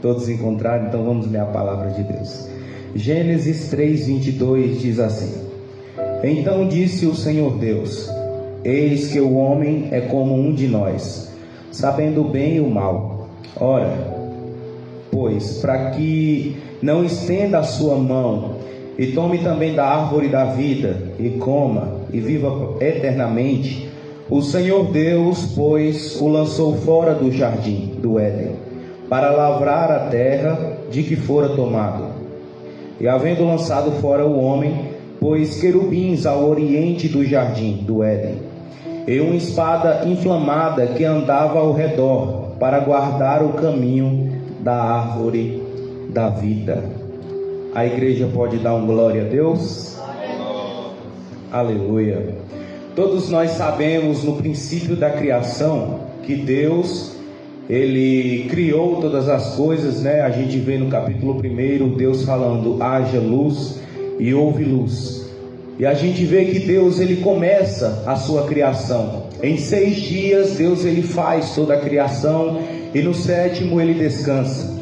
Todos encontraram? Então vamos ler a palavra de Deus. Gênesis 3:22 diz assim: Então disse o Senhor Deus: Eis que o homem é como um de nós, sabendo o bem e o mal. Ora, pois, para que não estenda a sua mão e tome também da árvore da vida e coma e viva eternamente, o Senhor Deus, pois, o lançou fora do jardim do Éden, para lavrar a terra de que fora tomado. E havendo lançado fora o homem, pôs querubins ao oriente do jardim do Éden, e uma espada inflamada que andava ao redor, para guardar o caminho da árvore da vida. A igreja pode dar um glória a Deus? Aleluia. Todos nós sabemos no princípio da criação que Deus, Ele criou todas as coisas, né? A gente vê no capítulo 1 Deus falando: haja luz e houve luz. E a gente vê que Deus, Ele começa a sua criação. Em 6 dias Deus, Ele faz toda a criação, e no 7º Ele descansa.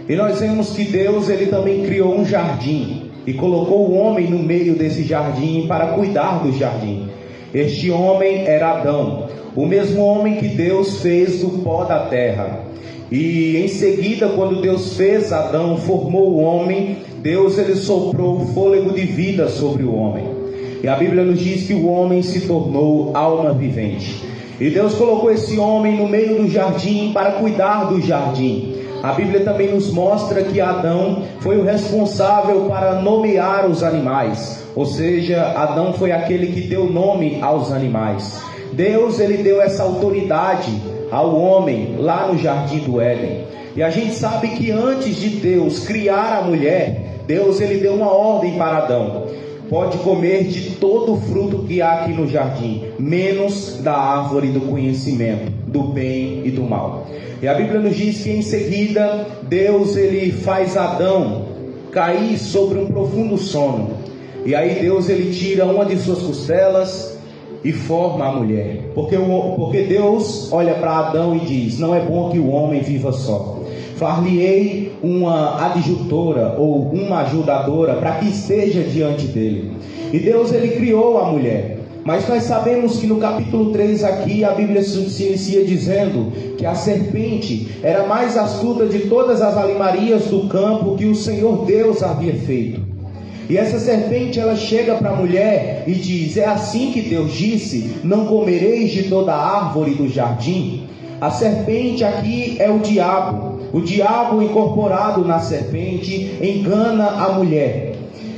E nós vemos que Deus, Ele também criou um jardim e colocou o homem no meio desse jardim para cuidar do jardim. Este homem era Adão, o mesmo homem que Deus fez do pó da terra. E em seguida, quando Deus fez Adão, formou o homem, Deus, Ele soprou o fôlego de vida sobre o homem. E a Bíblia nos diz que o homem se tornou alma vivente. E Deus colocou esse homem no meio do jardim para cuidar do jardim. A Bíblia também nos mostra que Adão foi o responsável para nomear os animais. Ou seja, Adão foi aquele que deu nome aos animais. Deus, Ele deu essa autoridade ao homem lá no jardim do Éden. E a gente sabe que antes de Deus criar a mulher, Deus, Ele deu uma ordem para Adão: pode comer de todo o fruto que há aqui no jardim, menos da árvore do conhecimento do bem e do mal. E a Bíblia nos diz que em seguida Deus, Ele faz Adão cair sobre um profundo sono. E aí Deus, Ele tira uma de suas costelas e forma a mulher. Porque Deus olha para Adão e diz: não é bom que o homem viva só. Far-lhe-ei uma adjutora ou uma ajudadora para que esteja diante dele. E Deus, Ele criou a mulher. Mas nós sabemos que no capítulo 3 aqui a Bíblia se inicia dizendo que a serpente era mais astuta de todas as alimarias do campo que o Senhor Deus havia feito. E essa serpente, ela chega para a mulher e diz: é assim que Deus disse, não comereis de toda a árvore do jardim? A serpente aqui é o diabo. O diabo incorporado na serpente engana a mulher.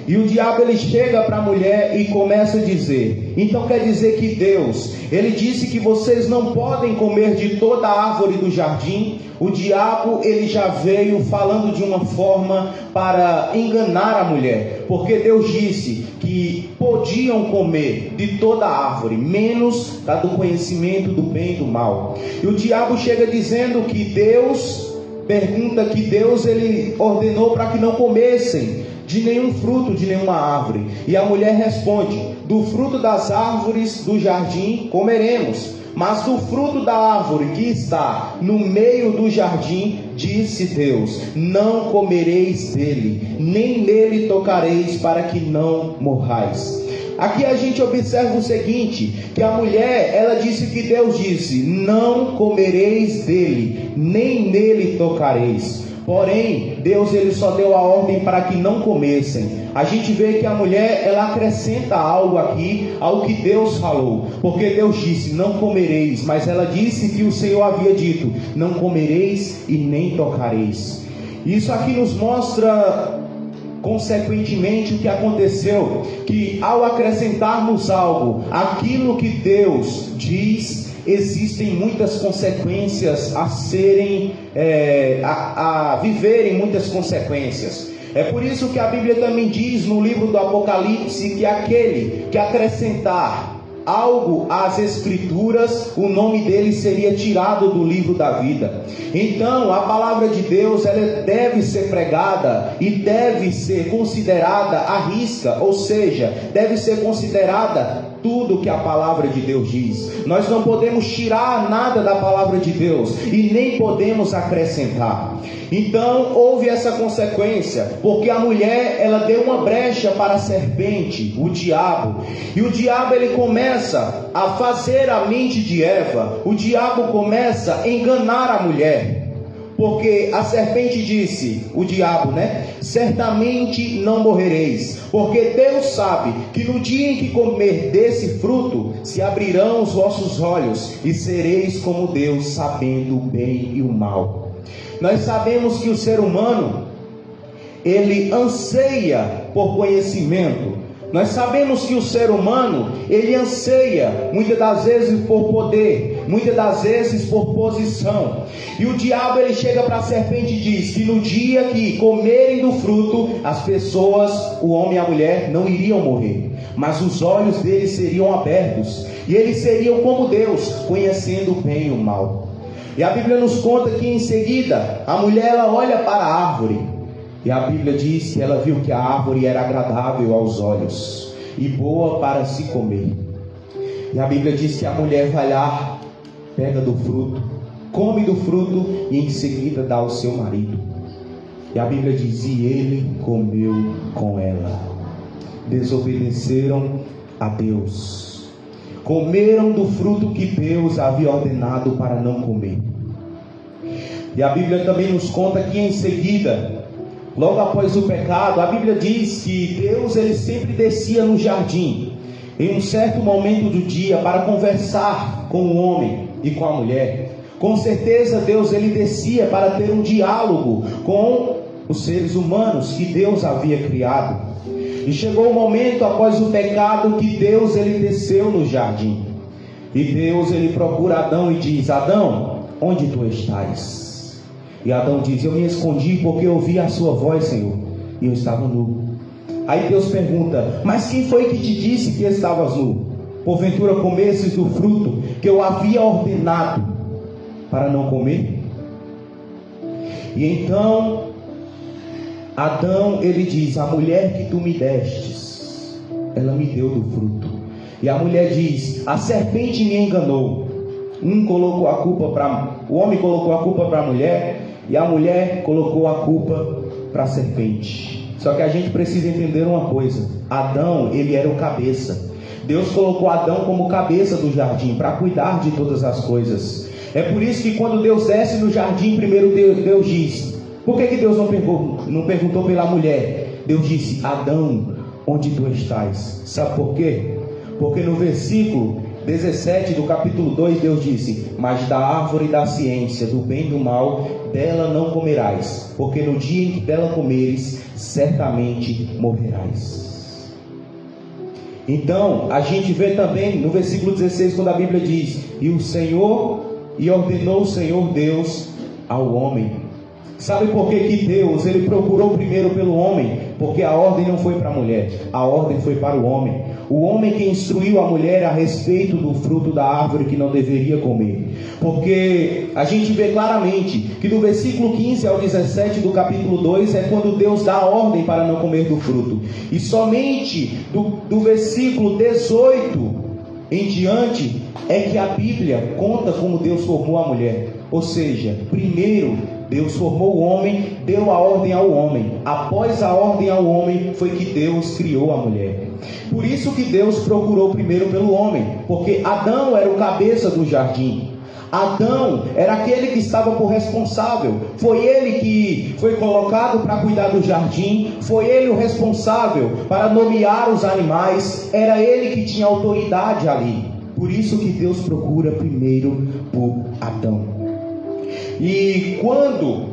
E o diabo, ele chega para a mulher e começa a dizer: então quer dizer que Deus, Ele disse que vocês não podem comer de toda a árvore do jardim? O diabo, ele já veio falando de uma forma para enganar a mulher, porque Deus disse que podiam comer de toda a árvore, menos da do conhecimento do bem e do mal. E o diabo chega dizendo que Deus, pergunta que Deus, Ele ordenou para que não comessem de nenhum fruto de nenhuma árvore. E a mulher responde: do fruto das árvores do jardim comeremos, mas do fruto da árvore que está no meio do jardim, disse Deus, não comereis dele, nem nele tocareis, para que não morrais. Aqui a gente observa o seguinte, que a mulher, ela disse que Deus disse: não comereis dele, nem nele tocareis. Porém, Deus, Ele só deu a ordem para que não comessem. A gente vê que a mulher, ela acrescenta algo aqui ao que Deus falou. Porque Deus disse: não comereis. Mas ela disse que o Senhor havia dito: não comereis e nem tocareis. Isso aqui nos mostra, consequentemente, o que aconteceu. Que ao acrescentarmos algo, aquilo que Deus diz, existem muitas consequências a serem, a viverem muitas consequências. É por isso que a Bíblia também diz no livro do Apocalipse que aquele que acrescentar algo às Escrituras, o nome dele seria tirado do livro da vida. Então a palavra de Deus, ela deve ser pregada e deve ser considerada à risca, ou seja, deve ser considerada tudo que a palavra de Deus diz. Nós não podemos tirar nada da palavra de Deus e nem podemos acrescentar. Então houve essa consequência, porque a mulher, ela deu uma brecha para a serpente, o diabo. E o diabo, ele começa a fazer a mente de Eva. O diabo começa a enganar a mulher. Porque a serpente disse, o diabo, certamente não morrereis, porque Deus sabe que no dia em que comer desse fruto, se abrirão os vossos olhos, e sereis como Deus, sabendo o bem e o mal. Nós sabemos que o ser humano, ele anseia por conhecimento. Nós sabemos que o ser humano, ele anseia, muitas das vezes por poder, muitas das vezes por posição. E o diabo, ele chega para a serpente e diz que no dia que comerem do fruto, as pessoas, o homem e a mulher, não iriam morrer, mas os olhos deles seriam abertos, e eles seriam como Deus, conhecendo o bem e o mal. E a Bíblia nos conta que em seguida, a mulher, ela olha para a árvore, e a Bíblia diz que ela viu que a árvore era agradável aos olhos e boa para se comer. E a Bíblia diz que a mulher vai lá, pega do fruto, come do fruto e em seguida dá ao seu marido. E a Bíblia diz, e ele comeu com ela. Desobedeceram a Deus. Comeram do fruto que Deus havia ordenado para não comer. E a Bíblia também nos conta que em seguida, logo após o pecado, a Bíblia diz que Deus, ele sempre descia no jardim, em um certo momento do dia, para conversar com o homem e com a mulher. Com certeza Deus, ele descia para ter um diálogo com os seres humanos que Deus havia criado. E chegou o momento após o pecado que Deus, ele desceu no jardim. E Deus, ele procura Adão e diz, Adão, onde tu estás? E Adão diz, eu me escondi porque eu ouvi a sua voz, Senhor, e eu estava nu. Aí Deus pergunta, mas quem foi que te disse que estavas nu? Porventura comesses do fruto que eu havia ordenado para não comer? E então Adão, ele diz, a mulher que tu me destes, ela me deu do fruto. E a mulher diz, a serpente me enganou. O homem colocou a culpa para a mulher, e a mulher colocou a culpa para a serpente. Só que a gente precisa entender uma coisa. Adão, ele era o cabeça. Deus colocou Adão como cabeça do jardim, para cuidar de todas as coisas. É por isso que quando Deus desce no jardim, primeiro Deus diz, por que Deus não perguntou pela mulher? Deus disse, Adão, onde tu estás? Sabe por quê? Porque no versículo 17 do capítulo 2, Deus disse, mas da árvore da ciência, do bem e do mal, dela não comerás, porque no dia em que dela comeres, certamente morrerás. Então, a gente vê também no versículo 16, quando a Bíblia diz, e ordenou o Senhor Deus ao homem. Sabe por que Deus, ele procurou primeiro pelo homem? Porque a ordem não foi para a mulher, a ordem foi para o homem. O homem que instruiu a mulher a respeito do fruto da árvore que não deveria comer. Porque a gente vê claramente que do versículo 15 ao 17 do capítulo 2 é quando Deus dá a ordem para não comer do fruto. E somente do versículo 18 em diante é que a Bíblia conta como Deus formou a mulher. Ou seja, primeiro Deus formou o homem, deu a ordem ao homem. Após a ordem ao homem foi que Deus criou a mulher. Por isso que Deus procurou primeiro pelo homem, porque Adão era o cabeça do jardim. Adão era aquele que estava por responsável. Foi ele que foi colocado para cuidar do jardim. Foi ele o responsável para nomear os animais. Era ele que tinha autoridade ali. Por isso que Deus procura primeiro por Adão. E quando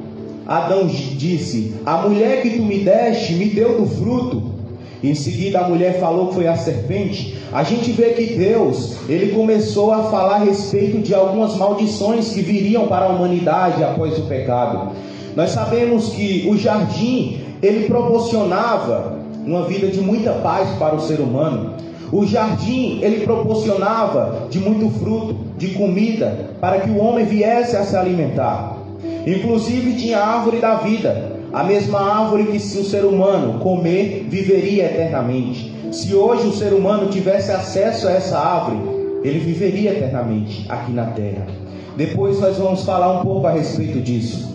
Adão disse, a mulher que tu me deste me deu do fruto, em seguida a mulher falou que foi a serpente, a gente vê que Deus, ele começou a falar a respeito de algumas maldições que viriam para a humanidade após o pecado. Nós sabemos que o jardim, ele proporcionava uma vida de muita paz para o ser humano. O jardim, ele proporcionava de muito fruto, de comida, para que o homem viesse a se alimentar. Inclusive tinha a árvore da vida, a mesma árvore que se o ser humano comer, viveria eternamente. se hoje o ser humano tivesse acesso a essa árvore, ele viveria eternamente aqui na terra. Depois nós vamos falar um pouco a respeito disso.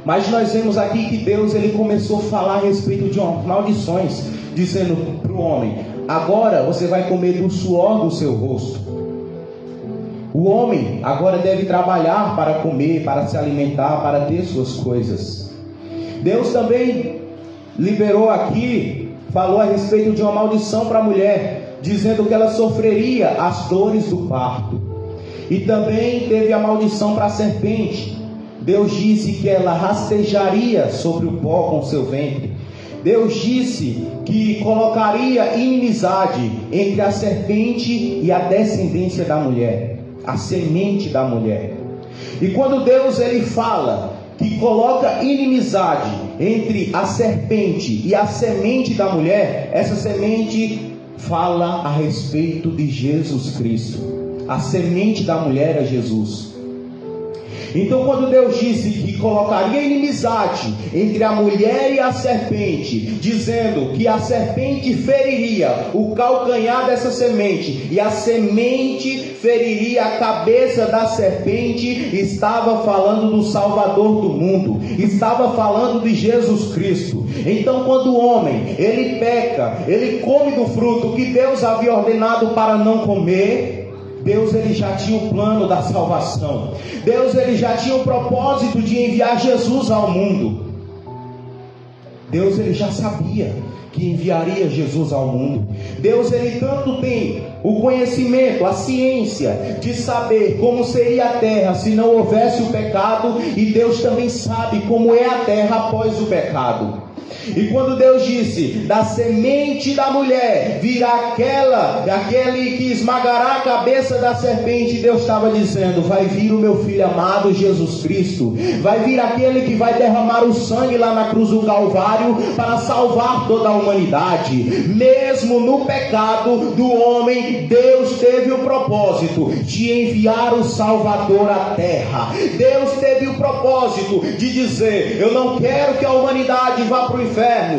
Mas nós vemos aqui que Deus ele começou a falar a respeito de maldições, dizendo para o homem: agora você vai comer do suor do seu rosto. O homem agora deve trabalhar para comer, para se alimentar, para ter suas coisas. Deus também liberou aqui, falou a respeito de uma maldição para a mulher, dizendo que ela sofreria as dores do parto. E também teve a maldição para a serpente. Deus disse que ela rastejaria sobre o pó com seu ventre. Deus disse que colocaria inimizade entre a serpente e a descendência da mulher, a semente da mulher. E quando Deus ele fala que coloca inimizade entre a serpente e a semente da mulher, essa semente fala a respeito de Jesus Cristo. A semente da mulher é Jesus. Então quando Deus disse que colocaria inimizade entre a mulher e a serpente, dizendo que a serpente feriria o calcanhar dessa semente e a semente feriria a cabeça da serpente, estava falando do Salvador do mundo, estava falando de Jesus Cristo. Então quando o homem ele peca, ele come do fruto que Deus havia ordenado para não comer, Deus ele já tinha o plano da salvação. Deus ele já tinha o propósito de enviar Jesus ao mundo. Deus ele já sabia que enviaria Jesus ao mundo. Deus ele tanto tem o conhecimento, a ciência de saber como seria a terra se não houvesse o pecado, e Deus também sabe como é a terra após o pecado. E quando Deus disse, da semente da mulher virá aquele que esmagará a cabeça da serpente, Deus estava dizendo, vai vir o meu filho amado Jesus Cristo, vai vir aquele que vai derramar o sangue lá na cruz do Calvário para salvar toda a humanidade. Mesmo no pecado do homem, Deus teve o propósito de enviar o Salvador à terra. Deus teve o propósito de dizer, eu não quero que a humanidade vá para o inferno,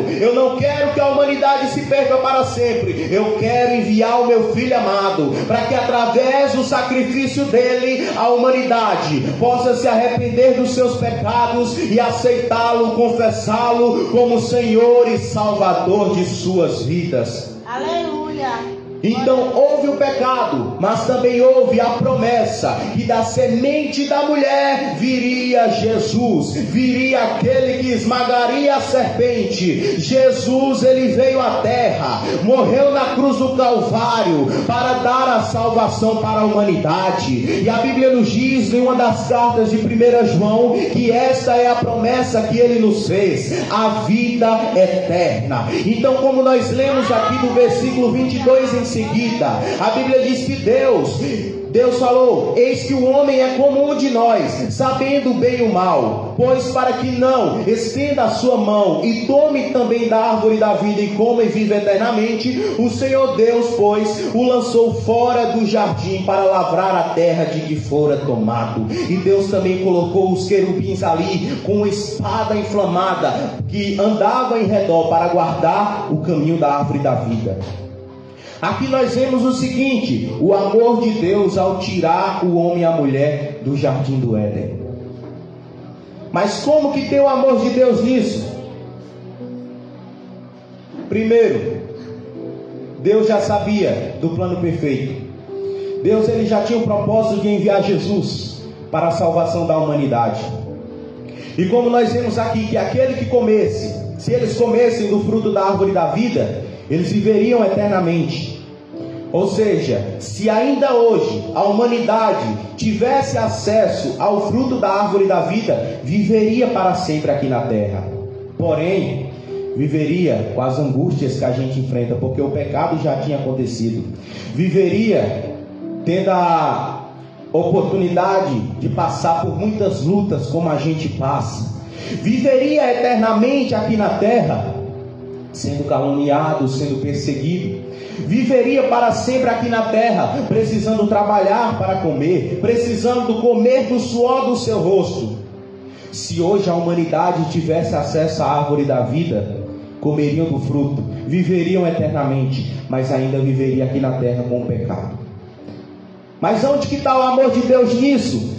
eu não quero que a humanidade se perca para sempre, eu quero enviar o meu filho amado, para que através do sacrifício dele, a humanidade possa se arrepender dos seus pecados e aceitá-lo, confessá-lo como Senhor e Salvador de suas vidas. Aleluia! Então houve o pecado, mas também houve a promessa que da semente da mulher viria Jesus, viria aquele que esmagaria a serpente. Jesus ele veio à terra, morreu na cruz do Calvário para dar a salvação para a humanidade. E a Bíblia nos diz em uma das cartas de 1 João que esta é a promessa que ele nos fez, a vida eterna. Então, como nós lemos aqui no versículo 22 em seguida, a Bíblia diz que Deus falou, eis que o homem é como um de nós, sabendo o bem e o mal, pois para que não estenda a sua mão e tome também da árvore da vida e coma e viva eternamente, o Senhor Deus, pois, o lançou fora do jardim para lavrar a terra de que fora tomado. E Deus também colocou os querubins ali com espada inflamada que andava em redor para guardar o caminho da árvore da vida. Aqui nós vemos o seguinte, o amor de Deus ao tirar o homem e a mulher do jardim do Éden. Mas como que tem o amor de Deus nisso? Primeiro, Deus já sabia do plano perfeito. Deus ele já tinha o propósito de enviar Jesus para a salvação da humanidade. E como nós vemos aqui que aquele que comesse, se eles comessem do fruto da árvore da vida, eles viveriam eternamente. Ou seja, se ainda hoje a humanidade tivesse acesso ao fruto da árvore da vida, viveria para sempre aqui na terra. Porém, viveria com as angústias que a gente enfrenta, porque o pecado já tinha acontecido. Viveria tendo a oportunidade de passar por muitas lutas como a gente passa. Viveria eternamente aqui na terra, sendo caluniado, sendo perseguido. Viveria para sempre aqui na terra, precisando trabalhar para comer, precisando comer do suor do seu rosto. Se hoje a humanidade tivesse acesso à árvore da vida, comeriam do fruto, viveriam eternamente, mas ainda viveria aqui na terra com o pecado. Mas onde que está o amor de Deus nisso?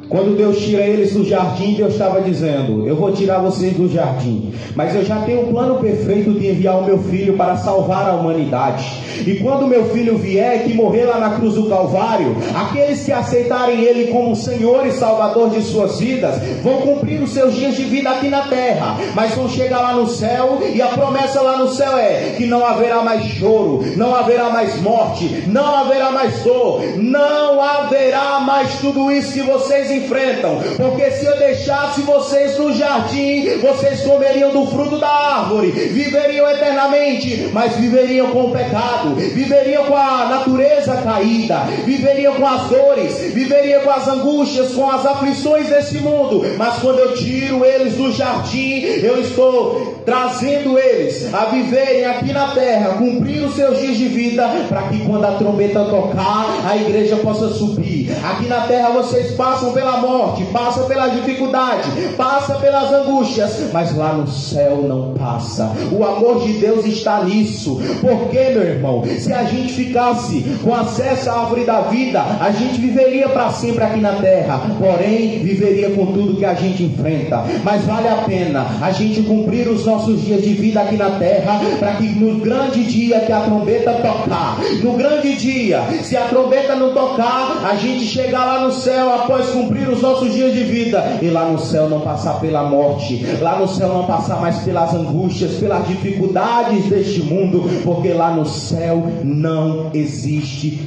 Quando Deus tira eles do jardim, Deus estava dizendo: eu vou tirar vocês do jardim, mas eu já tenho um plano perfeito de enviar o meu filho para salvar a humanidade. E quando o meu filho vier, que morrer lá na cruz do Calvário, aqueles que aceitarem ele como Senhor e Salvador de suas vidas, vão cumprir os seus dias de vida aqui na terra, mas vão chegar lá no céu, e a promessa lá no céu é que não haverá mais choro, não haverá mais morte, não haverá mais dor, não haverá mais tudo isso que vocês enfrentam. Porque se eu deixasse vocês no jardim, vocês comeriam do fruto da árvore, viveriam eternamente, mas viveriam com o pecado, viveriam com a natureza caída, viveriam com as dores, viveriam com as angústias, com as aflições desse mundo. Mas quando eu tiro eles do jardim, eu estou trazendo eles a viverem aqui na terra, cumprir os seus dias de vida, para que quando a trombeta tocar, a igreja possa subir. Aqui na terra vocês passam pela morte, passam pela dificuldade, passam pelas angústias, mas lá no céu não passa. O amor de Deus está nisso. Porque, meu irmão, se a gente ficasse com acesso à árvore da vida, a gente viveria para sempre aqui na terra, porém viveria com tudo que a gente enfrenta. Mas vale a pena a gente cumprir os nossos dias de vida aqui na terra, para que no grande dia que a trombeta tocar, no grande dia, se a trombeta não tocar, a gente chegar lá no céu após cumprir os nossos dias de vida, e lá no céu não passar pela morte, lá no céu não passar mais pelas angústias, pelas dificuldades deste mundo, porque lá no céu não existe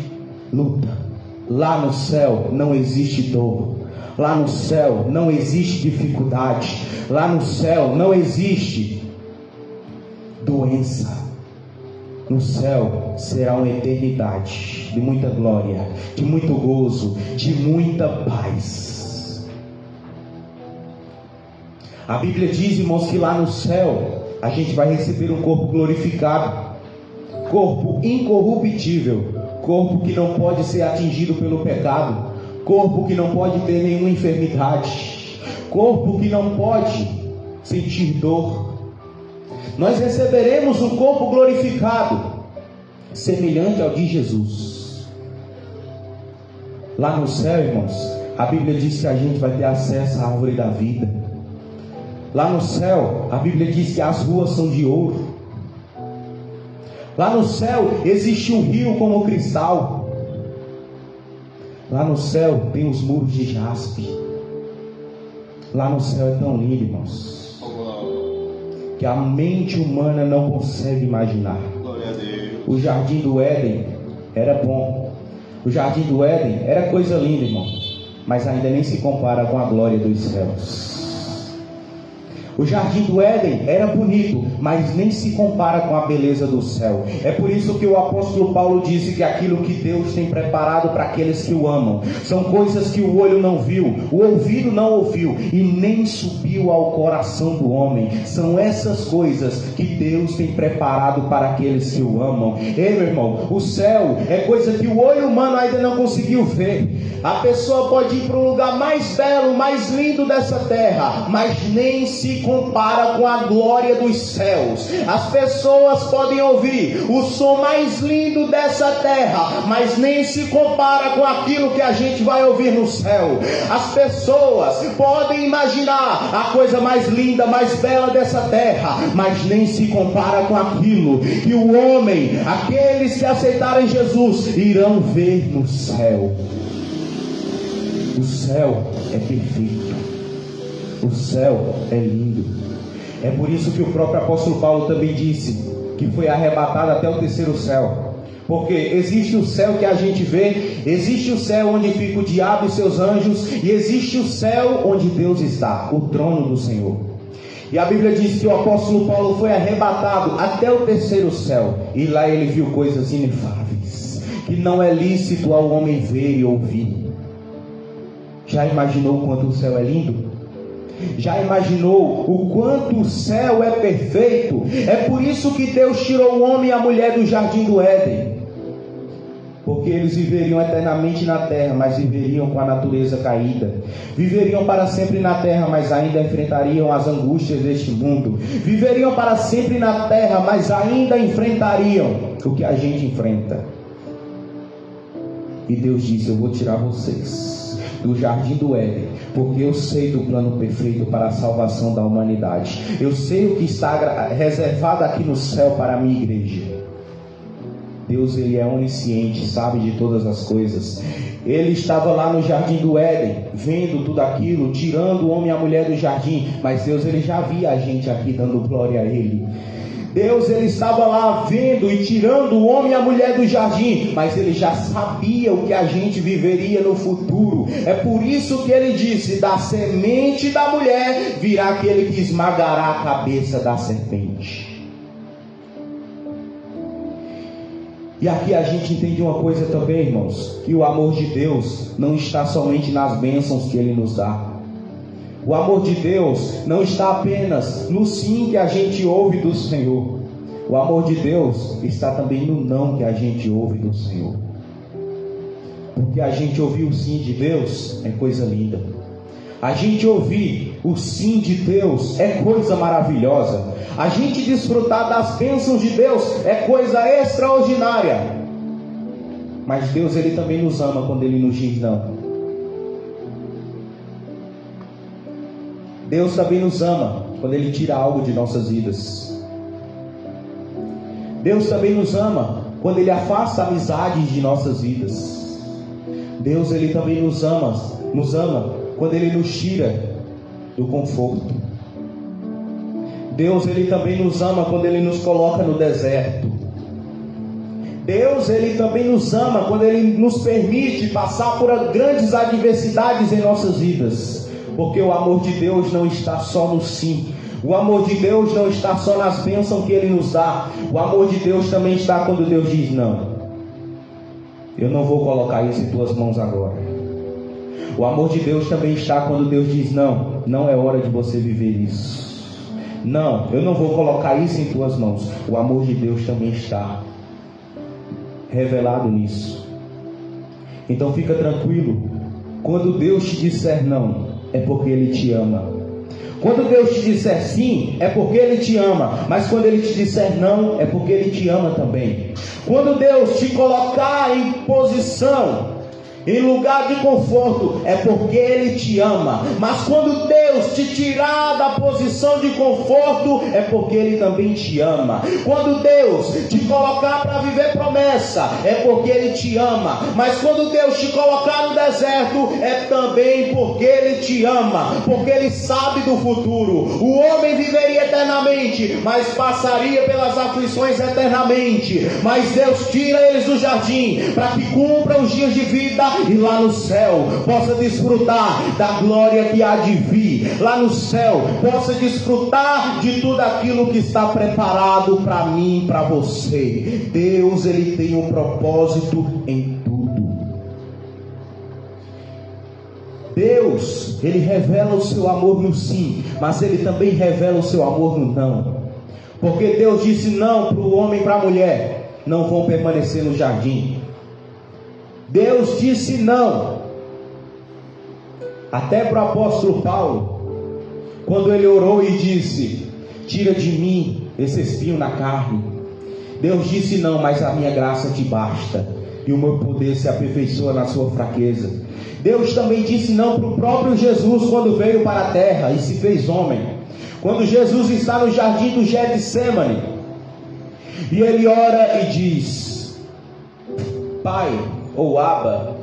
luta, lá no céu não existe dor, lá no céu não existe dificuldade, lá no céu não existe doença. No céu será uma eternidade de muita glória, de muito gozo, de muita paz. A Bíblia diz, irmãos, que lá no céu a gente vai receber um corpo glorificado, corpo incorruptível, corpo que não pode ser atingido pelo pecado, corpo que não pode ter nenhuma enfermidade, corpo que não pode sentir dor. Nós receberemos um corpo glorificado, semelhante ao de Jesus. Lá no céu, irmãos, a Bíblia diz que a gente vai ter acesso à árvore da vida. Lá no céu, a Bíblia diz que as ruas são de ouro. Lá no céu existe um rio como cristal. Lá no céu tem os muros de jaspe. Lá no céu é tão lindo, irmãos, que a mente humana não consegue imaginar. O jardim do Éden era bom, o jardim do Éden era coisa linda, irmão, mas ainda nem se compara com a glória dos céus. O jardim do Éden era bonito, mas nem se compara com a beleza do céu. É por isso que o apóstolo Paulo disse que aquilo que Deus tem preparado para aqueles que o amam são coisas que o olho não viu, o ouvido não ouviu e nem subiu ao coração do homem. São essas coisas que Deus tem preparado para aqueles que o amam. Ei, meu irmão, o céu é coisa que o olho humano ainda não conseguiu ver. A pessoa pode ir para um lugar mais belo, mais lindo dessa terra, mas nem se compara com a glória dos céus. As pessoas podem ouvir o som mais lindo dessa terra, mas nem se compara com aquilo que a gente vai ouvir no céu. As pessoas podem imaginar a coisa mais linda, mais bela dessa terra, mas nem se compara com aquilo que o homem, aqueles que aceitarem Jesus, irão ver no céu. O céu é perfeito, o céu é lindo. É por isso que o próprio apóstolo Paulo também disse que foi arrebatado até o terceiro céu. Porque existe o céu que a gente vê, existe o céu onde fica o diabo e seus anjos, e existe o céu onde Deus está, o trono do Senhor. E a Bíblia diz que o apóstolo Paulo foi arrebatado até o terceiro céu, e lá ele viu coisas inefáveis, que não é lícito ao homem ver e ouvir. Já imaginou o quanto o céu é lindo? Já imaginou o quanto o céu é perfeito? É por isso que Deus tirou o homem e a mulher do jardim do Éden. porque eles viveriam eternamente na terra, mas viveriam com a natureza caída. Viveriam para sempre na terra, mas ainda enfrentariam as angústias deste mundo. Viveriam para sempre na terra, mas ainda enfrentariam o que a gente enfrenta. E Deus disse: eu vou tirar vocês do jardim do Éden, porque eu sei do plano perfeito para a salvação da humanidade. Eu sei o que está reservado aqui no céu para a minha igreja. Deus, ele é onisciente, sabe de todas as coisas. Ele estava lá no jardim do Éden, vendo tudo aquilo, tirando o homem e a mulher do jardim. Mas Deus, ele já via a gente aqui dando glória a ele. Deus, ele estava lá vendo e tirando o homem e a mulher do jardim, mas ele já sabia o que a gente viveria no futuro. É por isso que ele disse: da semente da mulher virá aquele que esmagará a cabeça da serpente. E aqui a gente entende uma coisa também, irmãos, que o amor de Deus não está somente nas bênçãos que ele nos dá. O amor de Deus não está apenas no sim que a gente ouve do Senhor. O amor de Deus está também no não que a gente ouve do Senhor. Porque a gente ouvir o sim de Deus é coisa linda. A gente ouvir o sim de Deus é coisa maravilhosa. A gente desfrutar das bênçãos de Deus é coisa extraordinária. Mas Deus, ele também nos ama quando ele nos diz não. Deus também nos ama quando ele tira algo de nossas vidas. Deus também nos ama quando ele afasta amizades de nossas vidas. Deus, ele também nos ama quando ele nos tira do conforto. Deus, ele também nos ama quando ele nos coloca no deserto. Deus, ele também nos ama quando ele nos permite passar por grandes adversidades em nossas vidas. Porque o amor de Deus não está só no sim. O amor de Deus não está só nas bênçãos que ele nos dá. O amor de Deus também está quando Deus diz não. Eu não vou colocar isso em tuas mãos agora. O amor de Deus também está quando Deus diz não. Não é hora de você viver isso. Não, eu não vou colocar isso em tuas mãos. O amor de Deus também está revelado nisso. Então fica tranquilo. Quando Deus te disser não, é porque ele te ama. Quando Deus te disser sim, é porque ele te ama. Mas quando ele te disser não, é porque ele te ama também. Quando Deus te colocar em posição, em lugar de conforto, é porque ele te ama. Mas quando Deus te tirar da posição de conforto, é porque ele também te ama. Quando Deus te colocar para viver promessa, é porque ele te ama. Mas quando Deus te colocar no deserto, é também porque ele te ama, porque ele sabe do futuro. O homem viveria eternamente, mas passaria pelas aflições eternamente. Mas Deus tira eles do jardim para que cumpram os dias de vida e lá no céu possa desfrutar da glória que há de vir. Lá no céu possa desfrutar de tudo aquilo que está preparado para mim, para você. Deus, ele tem um propósito em tudo. Deus, ele revela o seu amor no sim, mas ele também revela o seu amor no não. Porque Deus disse não para o homem e para a mulher: não vão permanecer no jardim. Deus disse não até para o apóstolo Paulo, quando ele orou e disse: tira de mim esse espinho na carne. Deus disse não, mas a minha graça te basta, e o meu poder se aperfeiçoa na sua fraqueza. Deus também disse não para o próprio Jesus quando veio para a terra e se fez homem. Quando Jesus está no jardim do Getsêmani, e ele ora e diz: Pai, ou Abba,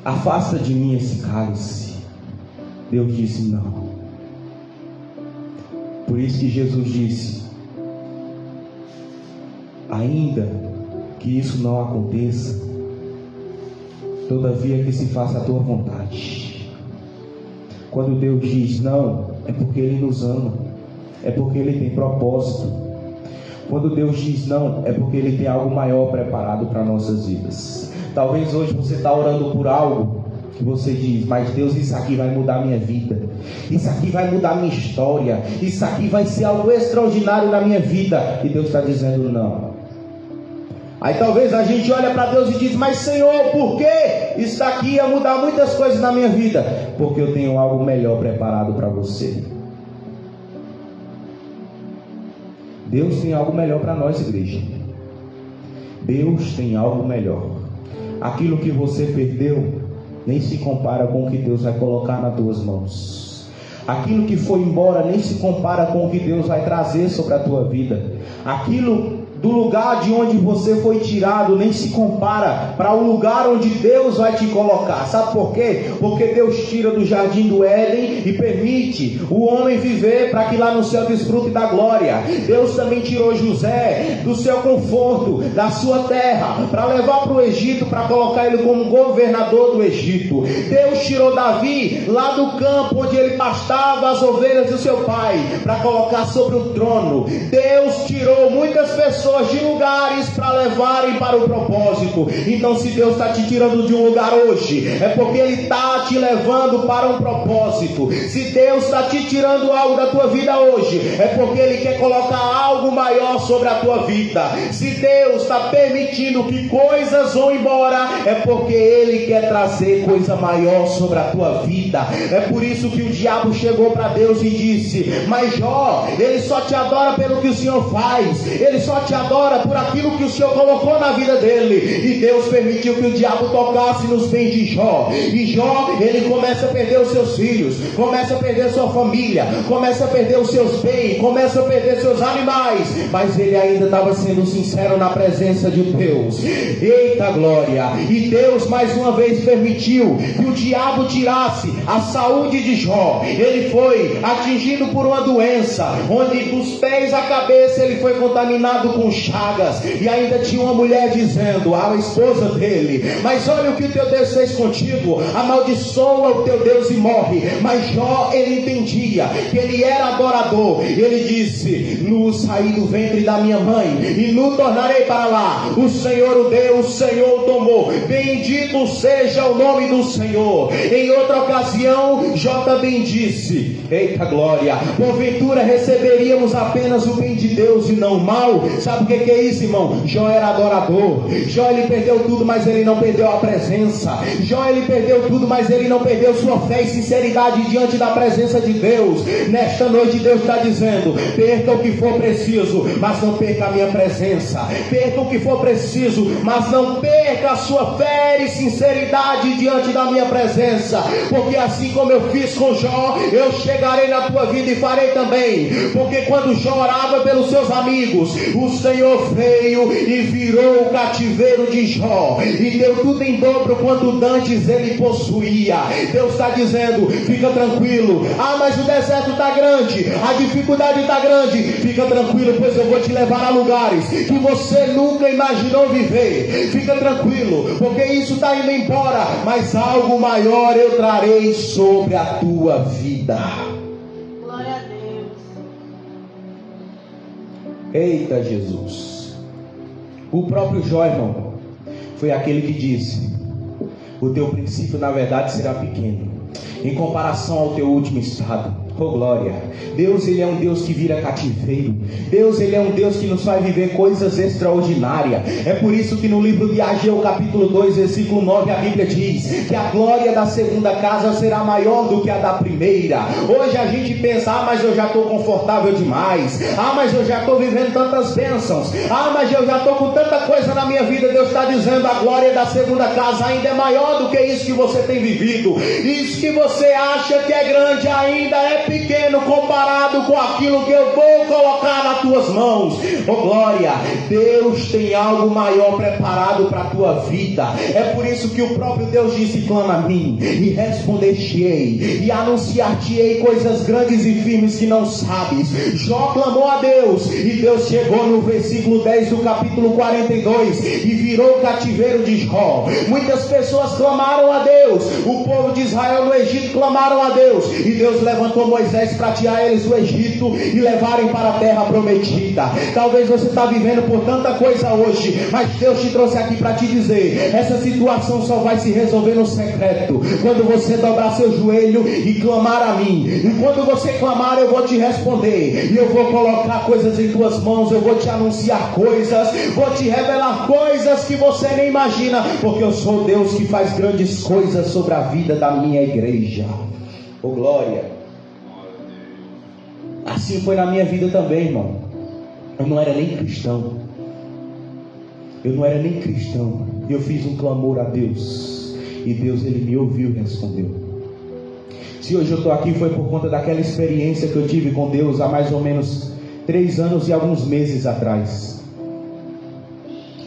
afasta de mim esse cálice. Deus disse não. Por isso que Jesus disse: ainda que isso não aconteça, todavia que se faça a tua vontade. Quando Deus diz não, é porque ele nos ama, é porque ele tem propósito. Quando Deus diz não, é porque ele tem algo maior preparado para nossas vidas. Talvez hoje você está orando por algo que você diz: mas Deus, isso aqui vai mudar a minha vida, isso aqui vai mudar a minha história, isso aqui vai ser algo extraordinário na minha vida. E Deus está dizendo não. Aí talvez a gente olha para Deus e diz: mas Senhor, por que isso aqui ia mudar muitas coisas na minha vida? Porque eu tenho algo melhor preparado para você. Deus tem algo melhor para nós, igreja. Deus tem algo melhor. Aquilo que você perdeu nem se compara com o que Deus vai colocar nas tuas mãos. Aquilo que foi embora nem se compara com o que Deus vai trazer sobre a tua vida. Aquilo do lugar de onde você foi tirado nem se compara para o lugar onde Deus vai te colocar. Sabe por quê? Porque Deus tira do jardim do Éden e permite o homem viver para que lá no céu desfrute da glória. Deus também tirou José do seu conforto, da sua terra, para levar para o Egito, para colocar ele como governador do Egito. Deus tirou Davi lá do campo onde ele pastava as ovelhas do seu pai, para colocar sobre o trono. Deus tirou muitas pessoas de lugares para levarem para o propósito. Então, se Deus está te tirando de um lugar hoje, é porque Ele está te levando para um propósito. Se Deus está te tirando algo da tua vida hoje, é porque Ele quer colocar algo maior sobre a tua vida. Se Deus está permitindo que coisas vão embora, é porque Ele quer trazer coisa maior sobre a tua vida. É por isso que o diabo chegou para Deus e disse: mas Jó, ele só te adora pelo que o Senhor faz, ele só te adora por aquilo que o Senhor colocou na vida dele. E Deus permitiu que o diabo tocasse nos bens de Jó. E Jó, ele começa a perder os seus filhos, começa a perder sua família, começa a perder os seus bens, começa a perder seus animais, mas ele ainda estava sendo sincero na presença de Deus. Eita glória! E Deus mais uma vez permitiu que o diabo tirasse a saúde de Jó. Ele foi atingido por uma doença, onde dos pés à cabeça ele foi contaminado com chagas. E ainda tinha uma mulher dizendo, a esposa dele: mas olha o que o teu Deus fez contigo, amaldiçoa o teu Deus e morre. Mas Jó, ele entendia que ele era adorador. Ele disse: nu saí do ventre da minha mãe e nu tornarei para lá. O Senhor o deu, o Senhor o tomou, bendito seja o nome do Senhor. Em outra ocasião, Jó também disse: eita glória, porventura receberíamos apenas o bem de Deus e não o mal? Sabe o que é isso, irmão? Jó era adorador. Jó, ele perdeu tudo, mas ele não perdeu a presença. Jó, ele perdeu tudo, mas ele não perdeu sua fé e sinceridade diante da presença de Deus. Nesta noite Deus está dizendo: perca o que for preciso, mas não perca a minha presença. Perca o que for preciso, mas não perca a sua fé e sinceridade diante da minha presença. Porque assim como eu fiz com Jó, eu chegarei na tua vida e farei também. Porque quando Jó orava pelos seus amigos, o Senhor veio e virou o cativeiro de Jó e deu tudo em dobro quanto dantes ele possuía. Deus está dizendo: fica tranquilo. Ah, mas o deserto está grande, a dificuldade está grande. Fica tranquilo, pois eu vou te levar a lugares que você nunca imaginou viver. Fica tranquilo, porque isso está indo embora, mas algo maior eu trarei sobre a tua vida. Glória a Deus. Eita Jesus. O próprio Jó, irmão, foi aquele que disse: o teu princípio na verdade será pequeno em comparação ao teu último estado. Oh glória! Deus, ele é um Deus que vira cativeiro. Deus, ele é um Deus que nos faz viver coisas extraordinárias. É por isso que no livro de Ageu, capítulo 2, versículo 9, a Bíblia diz que a glória da segunda casa será maior do que a da primeira. Hoje a gente pensa: ah, mas eu já estou confortável demais. Ah, mas eu já estou vivendo tantas bênçãos. Ah, mas eu já estou com tanta coisa na minha vida. Deus está dizendo: a glória da segunda casa ainda é maior do que isso que você tem vivido. Isso que você acha que é grande ainda é pequeno comparado com aquilo que eu vou colocar nas tuas mãos. Oh glória! Deus tem algo maior preparado para a tua vida. É por isso que o próprio Deus disse: clama a mim e responder-te-ei e anunciar-te-ei coisas grandes e firmes que não sabes. Jó clamou a Deus e Deus chegou no versículo 10 do capítulo 42 e virou o cativeiro de Jó. Muitas pessoas clamaram a Deus. O povo de Israel no Egito clamaram a Deus e Deus levantou Moisés Moisés para tirar eles do Egito e levarem para a terra prometida. Talvez você está vivendo por tanta coisa hoje, mas Deus te trouxe aqui para te dizer: essa situação só vai se resolver no secreto, quando você dobrar seu joelho e clamar a mim. E quando você clamar, eu vou te responder, e eu vou colocar coisas em tuas mãos, eu vou te anunciar coisas, vou te revelar coisas que você nem imagina, porque eu sou Deus que faz grandes coisas sobre a vida da minha igreja. Oh glória! Assim foi na minha vida também, irmão. Eu não era nem cristão. E eu fiz um clamor a Deus, e Deus, Ele me ouviu e respondeu. Se hoje eu estou aqui, foi por conta daquela experiência que eu tive com Deus há mais ou menos 3 anos e alguns meses atrás.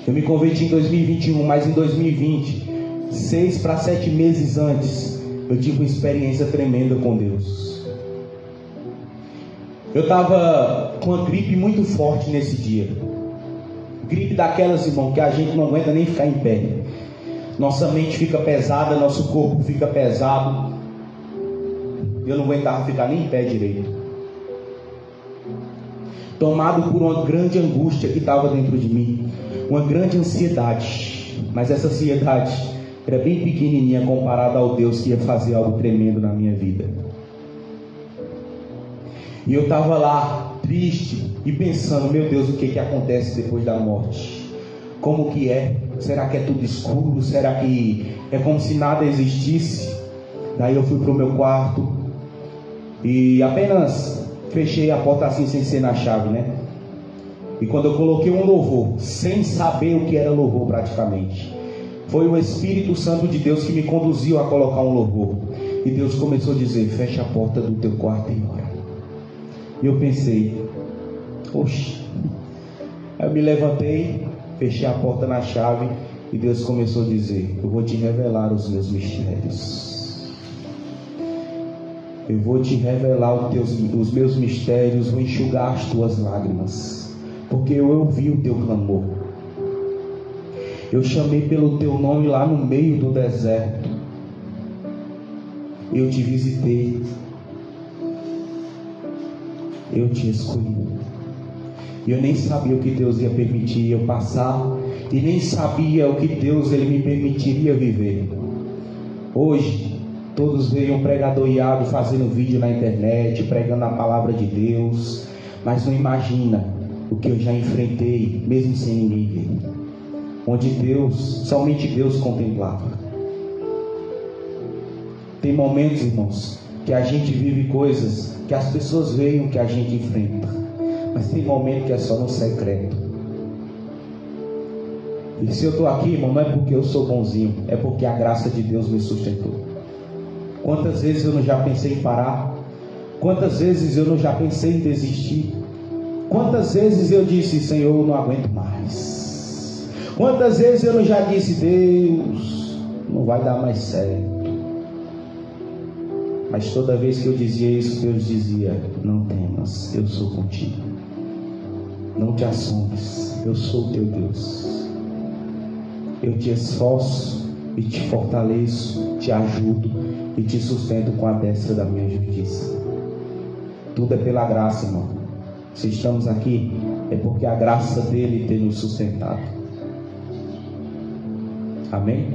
Eu me converti em 2021, mas em 2020, 6 para 7 meses antes, eu tive uma experiência tremenda com Deus. Eu estava com uma gripe muito forte nesse dia. Gripe daquelas, irmão, que a gente não aguenta nem ficar em pé. Nossa mente fica pesada, nosso corpo fica pesado. Eu não aguentava ficar nem em pé direito. Tomado por uma grande angústia que estava dentro de mim. Uma grande ansiedade. Mas essa ansiedade era bem pequenininha comparada ao Deus que ia fazer algo tremendo na minha vida. E eu estava lá, triste, e pensando: meu Deus, o que acontece depois da morte? Como que é? Será que é tudo escuro? Será que é como se nada existisse? Daí eu fui para o meu quarto e apenas fechei a porta assim, sem ser na chave, né? E quando eu coloquei um louvor, sem saber o que era louvor praticamente, foi o Espírito Santo de Deus que me conduziu a colocar um louvor. E Deus começou a dizer: fecha a porta do teu quarto e ora. E eu pensei: oxe. Aí eu me levantei, fechei a porta na chave, e Deus começou a dizer: eu vou te revelar os meus mistérios. Eu vou te revelar os meus mistérios, vou enxugar as tuas lágrimas, porque eu ouvi o teu clamor. Eu chamei pelo teu nome lá no meio do deserto. Eu te visitei. Eu te escolhi. E eu nem sabia o que Deus ia permitir eu passar, e nem sabia o que Deus Ele me permitiria viver. Hoje todos veem um pregador iado fazendo vídeo na internet, pregando a palavra de Deus, mas não imagina o que eu já enfrentei, mesmo sem ninguém ver, onde somente Deus contemplava. Tem momentos, irmãos, que a gente vive coisas que as pessoas veem o que a gente enfrenta, mas tem momento que é só no secreto. E se eu estou aqui, irmão, não é porque eu sou bonzinho, é porque a graça de Deus me sustentou. Quantas vezes eu não já pensei em parar? Quantas vezes eu não já pensei em desistir? Quantas vezes eu disse: Senhor, eu não aguento mais? Quantas vezes eu não já disse: Deus, não vai dar mais certo? Mas toda vez que eu dizia isso, Deus dizia: não temas, eu sou contigo. Não te assombres, eu sou o teu Deus. Eu te esforço e te fortaleço, te ajudo e te sustento com a destra da minha justiça. Tudo é pela graça, irmão. Se estamos aqui, é porque a graça dele tem nos sustentado. Amém?